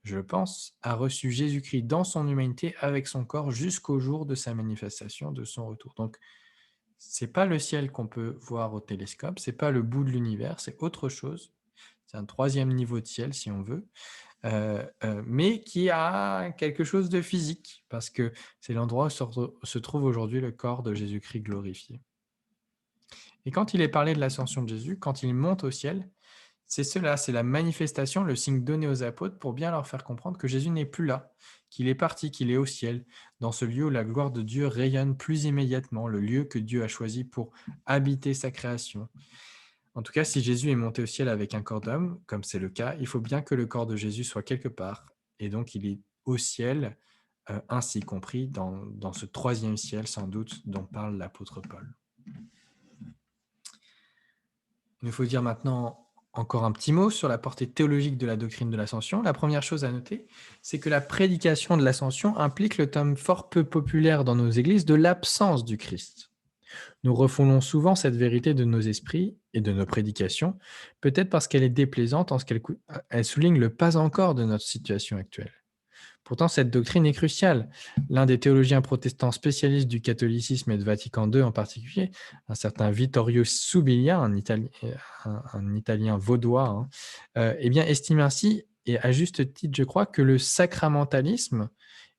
Speaker 1: je pense, a reçu Jésus-Christ dans son humanité avec son corps jusqu'au jour de sa manifestation, de son retour. Donc, c'est pas le ciel qu'on peut voir au télescope, c'est pas le bout de l'univers, c'est autre chose. C'est un troisième niveau de ciel, si on veut, mais qui a quelque chose de physique, parce que c'est l'endroit où se trouve aujourd'hui le corps de Jésus-Christ glorifié. Et quand il est parlé de l'ascension de Jésus, quand il monte au ciel, c'est cela, c'est la manifestation, le signe donné aux apôtres pour bien leur faire comprendre que Jésus n'est plus là, qu'il est parti, qu'il est au ciel, dans ce lieu où la gloire de Dieu rayonne plus immédiatement, le lieu que Dieu a choisi pour habiter sa création. En tout cas, si Jésus est monté au ciel avec un corps d'homme, comme c'est le cas, il faut bien que le corps de Jésus soit quelque part, et donc il est au ciel, ainsi compris dans ce troisième ciel sans doute dont parle l'apôtre Paul. Il nous faut dire maintenant encore un petit mot sur la portée théologique de la doctrine de l'ascension. La première chose à noter, c'est que la prédication de l'ascension implique le terme fort peu populaire dans nos églises de l'absence du Christ. Nous refoulons souvent cette vérité de nos esprits et de nos prédications, peut-être parce qu'elle est déplaisante en ce qu'elle souligne le pas encore de notre situation actuelle. Pourtant, cette doctrine est cruciale. L'un des théologiens protestants spécialistes du catholicisme et de Vatican II en particulier, un certain Vittorio Subilia, un Italien vaudois, hein, eh bien, estime ainsi, et à juste titre, je crois, que le sacramentalisme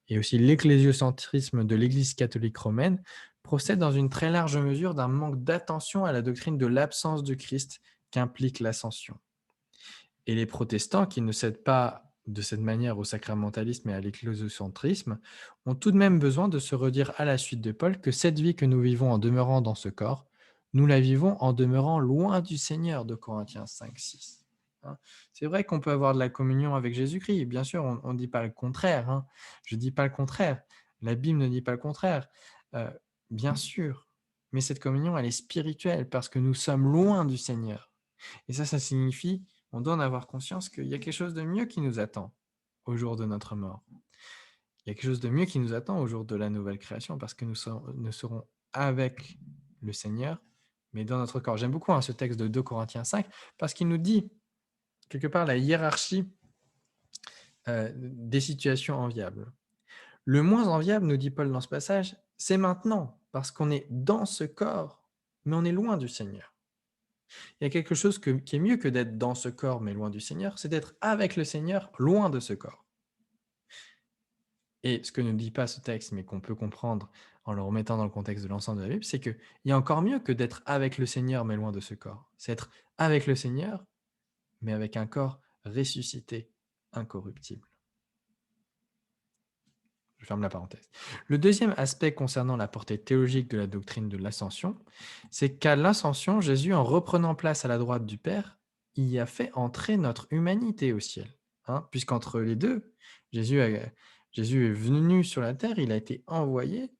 Speaker 1: et aussi l'ecclésiocentrisme de l'Église catholique romaine procède dans une très large mesure d'un manque d'attention à la doctrine de l'absence de Christ qu'implique l'ascension. Et les protestants, qui ne cèdent pas de cette manière au sacramentalisme et à l'ecclésiocentrisme, ont tout de même besoin de se redire à la suite de Paul que cette vie que nous vivons en demeurant dans ce corps, nous la vivons en demeurant loin du Seigneur, de Corinthiens 5, 6. Hein. C'est vrai qu'on peut avoir de la communion avec Jésus-Christ, bien sûr, on ne dit pas le contraire, hein. Je ne dis pas le contraire, la Bible ne dit pas le contraire, euh, bien sûr, mais cette communion, elle est spirituelle parce que nous sommes loin du Seigneur. Et ça signifie on doit en avoir conscience qu'il y a quelque chose de mieux qui nous attend au jour de notre mort. Il y a quelque chose de mieux qui nous attend au jour de la nouvelle création parce que nous serons avec le Seigneur, mais dans notre corps. J'aime beaucoup ce texte de 2 Corinthiens 5 parce qu'il nous dit quelque part la hiérarchie des situations enviables. Le moins enviable, nous dit Paul dans ce passage, c'est maintenant, parce qu'on est dans ce corps, mais on est loin du Seigneur. Il y a quelque chose qui est mieux que d'être dans ce corps, mais loin du Seigneur, c'est d'être avec le Seigneur, loin de ce corps. Et ce que ne dit pas ce texte, mais qu'on peut comprendre en le remettant dans le contexte de l'ensemble de la Bible, c'est qu'il y a encore mieux que d'être avec le Seigneur, mais loin de ce corps. C'est être avec le Seigneur, mais avec un corps ressuscité, incorruptible. Je ferme la parenthèse. Le deuxième aspect concernant la portée théologique de la doctrine de l'ascension, c'est qu'à l'ascension, Jésus, en reprenant place à la droite du Père, y a fait entrer notre humanité au ciel. Puisqu'entre les deux, Jésus, Jésus est venu sur la terre, il a été envoyé,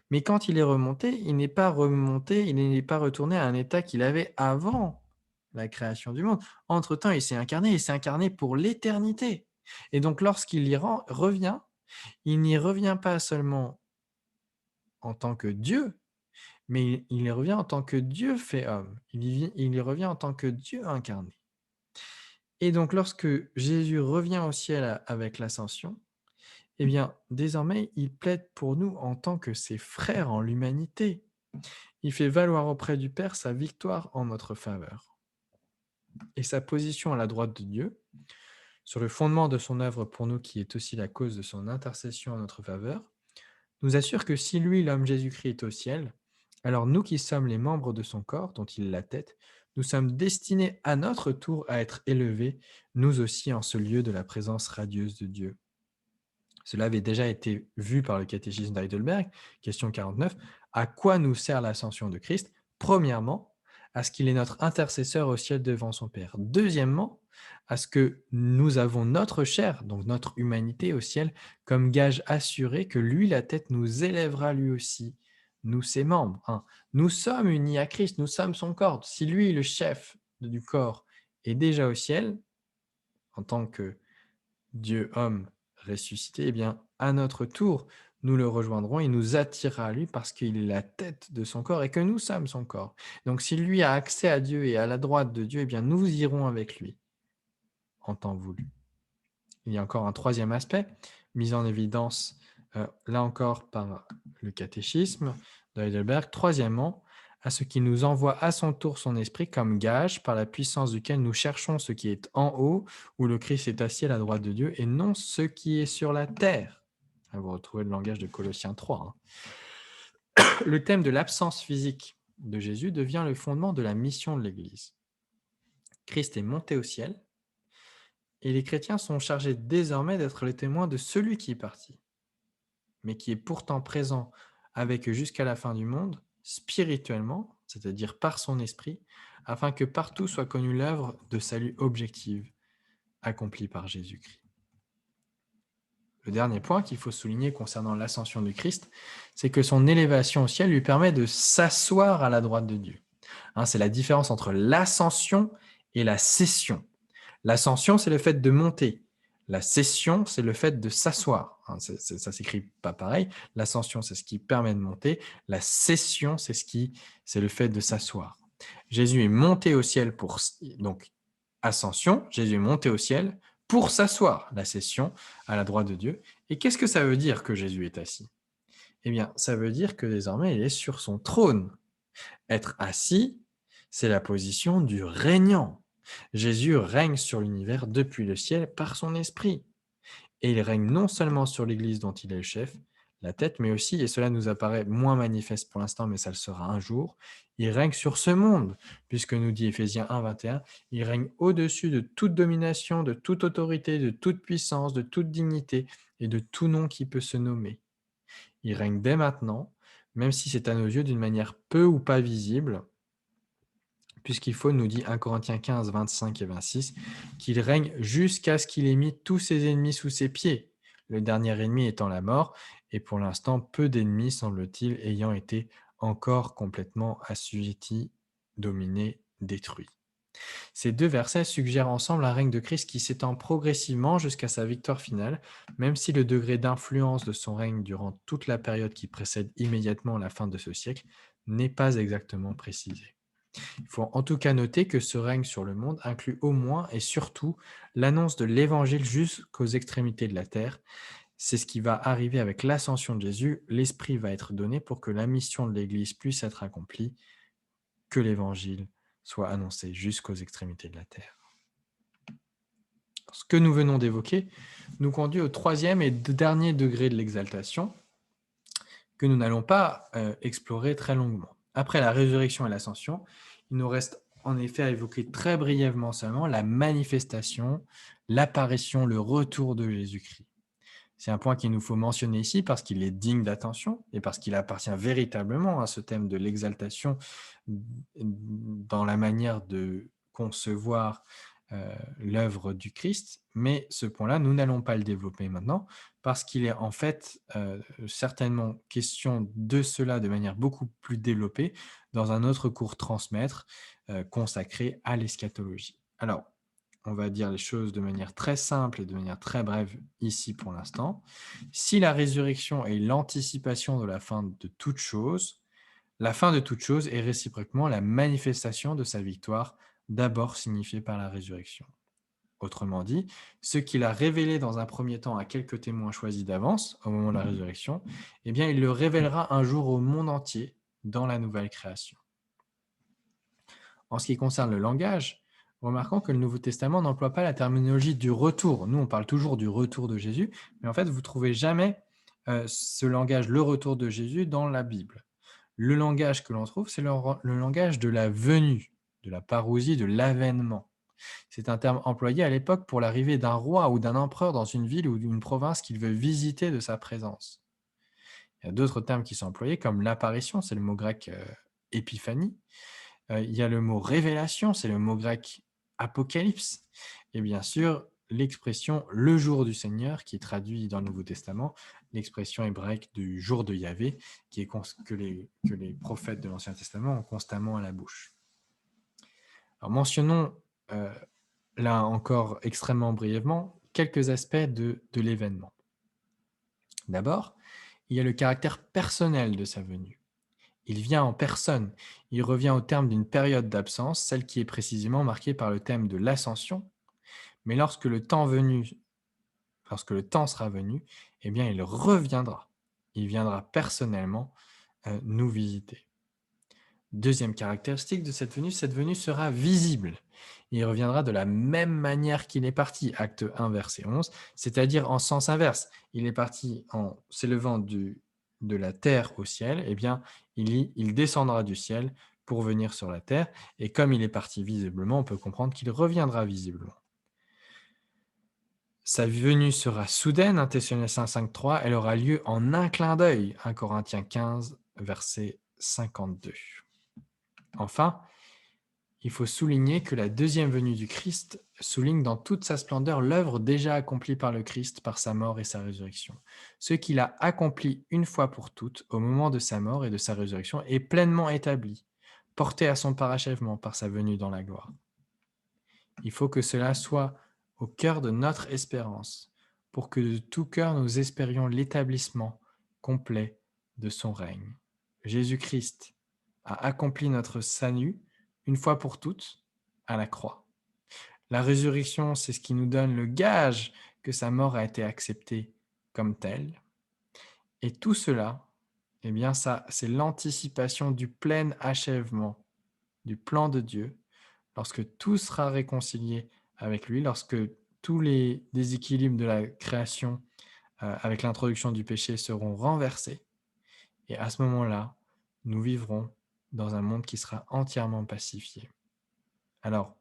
Speaker 1: mais quand il est remonté, il n'est pas remonté, il n'est pas retourné à un état qu'il avait avant la création du monde. Entre-temps, il s'est incarné pour l'éternité. Et donc, lorsqu'il revient, il n'y revient pas seulement en tant que Dieu, mais il y revient en tant que Dieu fait homme. Il y revient en tant que Dieu incarné. Et donc, lorsque Jésus revient au ciel avec l'ascension, eh bien, désormais, il plaide pour nous en tant que ses frères en l'humanité. Il fait valoir auprès du Père sa victoire en notre faveur. Et sa position à la droite de Dieu, sur le fondement de son œuvre pour nous, qui est aussi la cause de son intercession en notre faveur, nous assure que si lui, l'homme Jésus-Christ, est au ciel, alors nous qui sommes les membres de son corps, dont il est la tête, nous sommes destinés à notre tour à être élevés, nous aussi, en ce lieu de la présence radieuse de Dieu. Cela avait déjà été vu par le catéchisme d'Heidelberg, question 49. À quoi nous sert l'ascension de Christ? Premièrement, à ce qu'il est notre intercesseur au ciel devant son Père. Deuxièmement, à ce que nous avons notre chair, donc notre humanité au ciel, comme gage assuré que lui, la tête, nous élèvera lui aussi, nous ses membres. Nous sommes unis à Christ, nous sommes son corps. Si lui, le chef du corps, est déjà au ciel, en tant que Dieu homme ressuscité, eh bien, à notre tour, nous le rejoindrons, il nous attirera à lui parce qu'il est la tête de son corps et que nous sommes son corps. Donc, si lui a accès à Dieu et à la droite de Dieu, eh bien, nous irons avec lui en temps voulu. Il y a encore un troisième aspect, mis en évidence, là encore, par le catéchisme de Heidelberg. Troisièmement, à ce qui nous envoie à son tour son esprit comme gage par la puissance duquel nous cherchons ce qui est en haut, où le Christ est assis à la droite de Dieu, et non ce qui est sur la terre. Vous retrouvez le langage de Colossiens 3. Le thème de l'absence physique de Jésus devient le fondement de la mission de l'Église. Christ est monté au ciel, et les chrétiens sont chargés désormais d'être les témoins de celui qui est parti, mais qui est pourtant présent avec eux jusqu'à la fin du monde, spirituellement, c'est-à-dire par son esprit, afin que partout soit connue l'œuvre de salut objective accomplie par Jésus-Christ. Le dernier point qu'il faut souligner concernant l'ascension du Christ, c'est que son élévation au ciel lui permet de s'asseoir à la droite de Dieu. C'est la différence entre l'ascension et la cession. L'ascension, c'est le fait de monter. La cession, c'est le fait de s'asseoir. Ça s'écrit pas pareil. L'ascension, c'est ce qui permet de monter. La cession, c'est le fait de s'asseoir. Jésus est monté au ciel pour... Donc, ascension, Jésus est monté au ciel pour s'asseoir. La cession à la droite de Dieu. Et qu'est-ce que ça veut dire que Jésus est assis? Eh bien, ça veut dire que désormais, il est sur son trône. Être assis, c'est la position du régnant. Jésus règne sur l'univers depuis le ciel par son esprit. Et il règne non seulement sur l'Église dont il est le chef, la tête, mais aussi, et cela nous apparaît moins manifeste pour l'instant, mais ça le sera un jour, il règne sur ce monde, puisque nous dit Éphésiens 1, 21, il règne au-dessus de toute domination, de toute autorité, de toute puissance, de toute dignité et de tout nom qui peut se nommer. Il règne dès maintenant, même si c'est à nos yeux d'une manière peu ou pas visible, puisqu'il faut, nous dit 1 Corinthiens 15, 25 et 26, qu'il règne jusqu'à ce qu'il ait mis tous ses ennemis sous ses pieds, le dernier ennemi étant la mort, et pour l'instant, peu d'ennemis, semble-t-il, ayant été encore complètement assujettis, dominés, détruits. Ces deux versets suggèrent ensemble un règne de Christ qui s'étend progressivement jusqu'à sa victoire finale, même si le degré d'influence de son règne durant toute la période qui précède immédiatement la fin de ce siècle n'est pas exactement précisé. Il faut en tout cas noter que ce règne sur le monde inclut au moins et surtout l'annonce de l'évangile jusqu'aux extrémités de la terre. C'est ce qui va arriver avec l'ascension de Jésus. L'Esprit va être donné pour que la mission de l'Église puisse être accomplie, que l'évangile soit annoncé jusqu'aux extrémités de la terre. Ce que nous venons d'évoquer nous conduit au troisième et dernier degré de l'exaltation, que nous n'allons pas explorer très longuement. Après la résurrection et l'ascension, il nous reste en effet à évoquer très brièvement seulement la manifestation, l'apparition, le retour de Jésus-Christ. C'est un point qu'il nous faut mentionner ici parce qu'il est digne d'attention et parce qu'il appartient véritablement à ce thème de l'exaltation dans la manière de concevoir l'œuvre du Christ. Mais ce point-là, nous n'allons pas le développer maintenant parce qu'il est en fait certainement question de cela de manière beaucoup plus développée dans un autre cours transmettre consacré à l'eschatologie. Alors, on va dire les choses de manière très simple et de manière très brève ici pour l'instant. Si la résurrection est l'anticipation de la fin de toute chose, la fin de toute chose est réciproquement la manifestation de sa victoire, d'abord signifiée par la résurrection. Autrement dit, ce qu'il a révélé dans un premier temps à quelques témoins choisis d'avance, au moment de la résurrection, eh bien, il le révélera un jour au monde entier dans la nouvelle création. En ce qui concerne le langage, remarquons que le Nouveau Testament n'emploie pas la terminologie du retour. Nous, on parle toujours du retour de Jésus, mais en fait, vous ne trouvez jamais ce langage, le retour de Jésus, dans la Bible. Le langage que l'on trouve, c'est le langage de la venue, de la parousie, de l'avènement. C'est un terme employé à l'époque pour l'arrivée d'un roi ou d'un empereur dans une ville ou d'une province qu'il veut visiter de sa présence. Il y a d'autres termes qui sont employés, comme l'apparition, c'est le mot grec épiphanie. Il y a le mot révélation, c'est le mot grec apocalypse. Et bien sûr, l'expression le jour du Seigneur, qui est traduit dans le Nouveau Testament, l'expression hébraïque du jour de Yahvé, que les prophètes de l'Ancien Testament ont constamment à la bouche. Alors mentionnons là encore extrêmement brièvement quelques aspects de l'événement. D'abord, il y a le caractère personnel de sa venue. Il vient en personne. Il revient au terme d'une période d'absence, celle qui est précisément marquée par le thème de l'ascension. Mais lorsque le temps sera venu, eh bien, il reviendra. Il viendra personnellement nous visiter. Deuxième caractéristique de cette venue sera visible. Il reviendra de la même manière qu'il est parti, acte 1, verset 11, c'est-à-dire en sens inverse. Il est parti en s'élevant de la terre au ciel, eh bien, il descendra du ciel pour venir sur la terre, et comme il est parti visiblement, on peut comprendre qu'il reviendra visiblement. Sa venue sera soudaine, 1 Thessaloniciens 5.3, elle aura lieu en un clin d'œil, 1 Corinthiens 15, verset 52. Enfin, il faut souligner que la deuxième venue du Christ souligne dans toute sa splendeur l'œuvre déjà accomplie par le Christ par sa mort et sa résurrection. Ce qu'il a accompli une fois pour toutes au moment de sa mort et de sa résurrection est pleinement établi, porté à son parachèvement par sa venue dans la gloire. Il faut que cela soit au cœur de notre espérance, pour que de tout cœur nous espérions l'établissement complet de son règne. Jésus-Christ a accompli notre salut une fois pour toutes à la croix. La résurrection, c'est ce qui nous donne le gage que sa mort a été acceptée comme telle. Et tout cela, eh bien, ça, c'est l'anticipation du plein achèvement du plan de Dieu, lorsque tout sera réconcilié avec lui, lorsque tous les déséquilibres de la création avec l'introduction du péché seront renversés. Et à ce moment-là, nous vivrons dans un monde qui sera entièrement pacifié. Alors,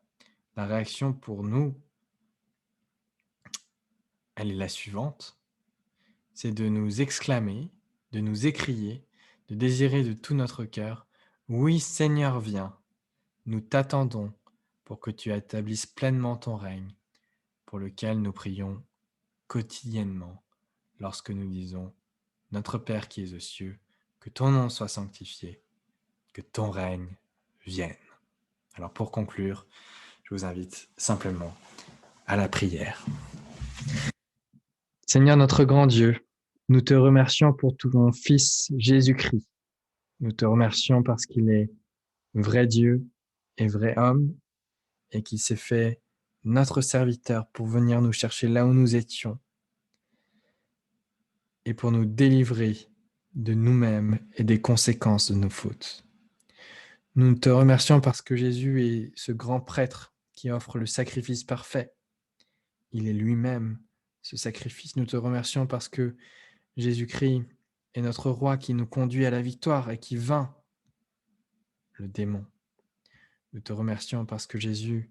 Speaker 1: la réaction pour nous, elle est la suivante, c'est de nous exclamer, de nous écrier, de désirer de tout notre cœur, « Oui, Seigneur, viens, nous t'attendons pour que tu établisses pleinement ton règne, pour lequel nous prions quotidiennement lorsque nous disons « Notre Père qui es aux cieux, que ton nom soit sanctifié, que ton règne vienne. » Alors pour conclure, je vous invite simplement à la prière. Seigneur notre grand Dieu, nous te remercions pour ton Fils Jésus-Christ. Nous te remercions parce qu'il est vrai Dieu et vrai homme, et qui s'est fait notre serviteur pour venir nous chercher là où nous étions et pour nous délivrer de nous-mêmes et des conséquences de nos fautes. Nous te remercions parce que Jésus est ce grand prêtre qui offre le sacrifice parfait. Il est lui-même ce sacrifice. Nous te remercions parce que Jésus-Christ est notre roi qui nous conduit à la victoire et qui vainc le démon. Nous te remercions parce que Jésus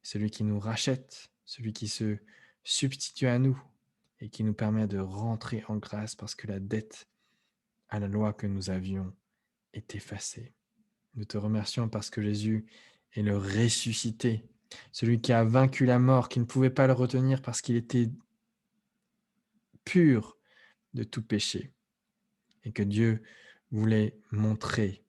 Speaker 1: est celui qui nous rachète, celui qui se substitue à nous et qui nous permet de rentrer en grâce parce que la dette à la loi que nous avions est effacée. Nous te remercions parce que Jésus est le ressuscité, celui qui a vaincu la mort, qui ne pouvait pas le retenir parce qu'il était pur de tout péché et que Dieu voulait montrer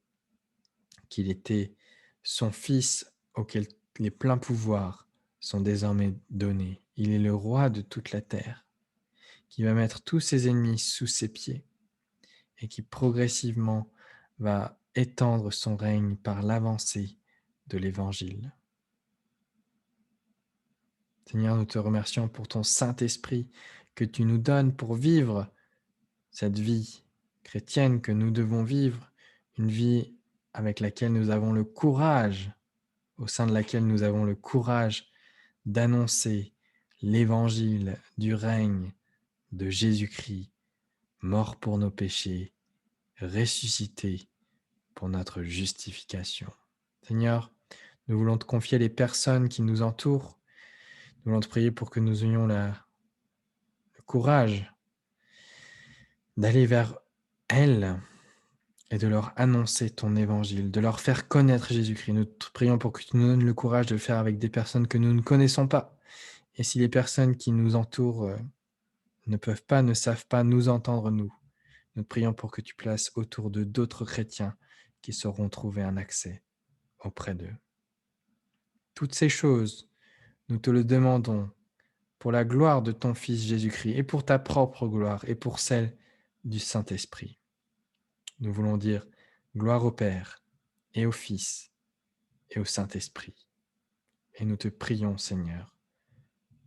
Speaker 1: qu'il était son Fils auquel les pleins pouvoirs sont désormais donnés. Il est le roi de toute la terre, qui va mettre tous ses ennemis sous ses pieds et qui progressivement va étendre son règne par l'avancée de l'Évangile. Seigneur, nous te remercions pour ton Saint-Esprit que tu nous donnes pour vivre cette vie chrétienne que nous devons vivre, une vie avec laquelle nous avons le courage, au sein de laquelle nous avons le courage d'annoncer l'évangile du règne de Jésus-Christ, mort pour nos péchés, ressuscité pour notre justification. Seigneur, nous voulons te confier les personnes qui nous entourent. Nous voulons te prier pour que nous ayons le courage d'aller vers elles et de leur annoncer ton évangile, de leur faire connaître Jésus-Christ. Nous te prions pour que tu nous donnes le courage de le faire avec des personnes que nous ne connaissons pas. Et si les personnes qui nous entourent ne peuvent pas, ne savent pas nous entendre, nous te prions pour que tu places autour de d'autres chrétiens qui sauront trouver un accès auprès d'eux. Toutes ces choses, nous te le demandons pour la gloire de ton Fils Jésus-Christ et pour ta propre gloire et pour celle du Saint-Esprit. Nous voulons dire gloire au Père et au Fils et au Saint-Esprit. Et nous te prions, Seigneur,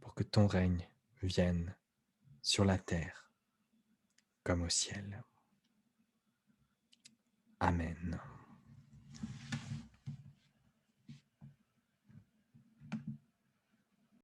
Speaker 1: pour que ton règne vienne sur la terre comme au ciel. Amen.